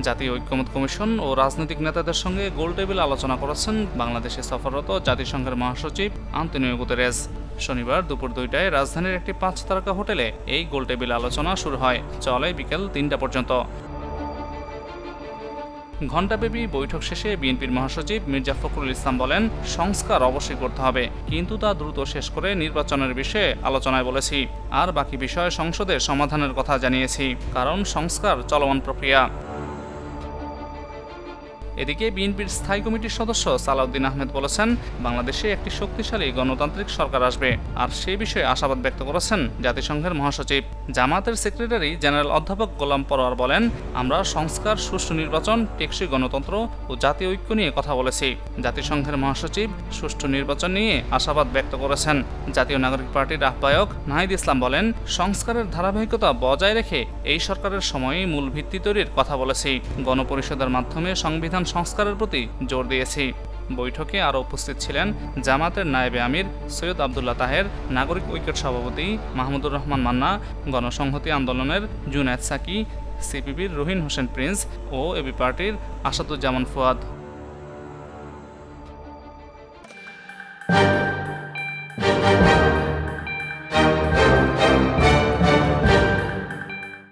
জাতীয় ঐক্যমত্য কমিশন ও রাজনৈতিক নেতাদের সঙ্গে গোলটেবিল আলোচনা করেছেন বাংলাদেশে সফররত জাতিসংঘের মহাসচিব আন্তোনিও গুতেরেস। শনিবার দুপুর 2টায় রাজধানীর একটি 5 তারকা হোটেলে এই গোলটেবিল আলোচনা শুরু হয়, চলে বিকেল 3টা পর্যন্ত। ঘণ্টাব্যাপী বৈঠক শেষে বিএনপির মহাসচিব মির্জা ফখরুল ইসলাম বলেন, সংস্কার অবশ্যই করতে হবে, কিন্তু তা দ্রুত শেষ করে নির্বাচনের বিষয়ে আলোচনায় বলেছি। আর বাকি বিষয় সংসদে সমাধানের কথা জানিয়েছি, কারণ সংস্কার চলমান প্রক্রিয়া। এদিকে বিএনপির স্থায়ী কমিটির সদস্য সালাউদ্দিন আহমেদ বলেছেন, বাংলাদেশে একটি শক্তিশালী গণতান্ত্রিক সরকার আসবে, আর সেই বিষয়ে আশাবাদ ব্যক্ত করেছেন জাতিসংঘের মহাসচিব। জামায়াতের সেক্রেটারি জেনারেল অধ্যাপক গোলাম পরোয়ার বলেন, আমরা সংস্কার, সুষ্ঠু নির্বাচন, টেকসই গণতন্ত্র ও জাতীয় ঐক্য নিয়ে কথা বলেছি। জাতিসংঘের মহাসচিব সুষ্ঠু নির্বাচন নিয়ে আশাবাদ ব্যক্ত করেছেন। জাতীয় নাগরিক পার্টির আহ্বায়ক নাহিদ ইসলাম বলেন, সংস্কারের ধারাবাহিকতা বজায় রেখে এই সরকারের সময়ে মূল ভিত্তি তৈরির কথা বলেছি। গণপরিষদের মাধ্যমে সংবিধান সংস্কারের প্রতি জোর দিয়েছি। বৈঠকে আরও উপস্থিত ছিলেন জামায়াতের নায়েবে আমির সৈয়দ আবদুল্লাহ তাহের, নাগরিক ঐক্যের সভাপতি মাহমুদুর রহমান মান্না, গণসংহতি আন্দোলনের জুনায়েদ সাকি, সিপিবির রহিন হোসেন প্রিন্স ও এবি পার্টির আসাদুজ্জামান ফুয়াদ।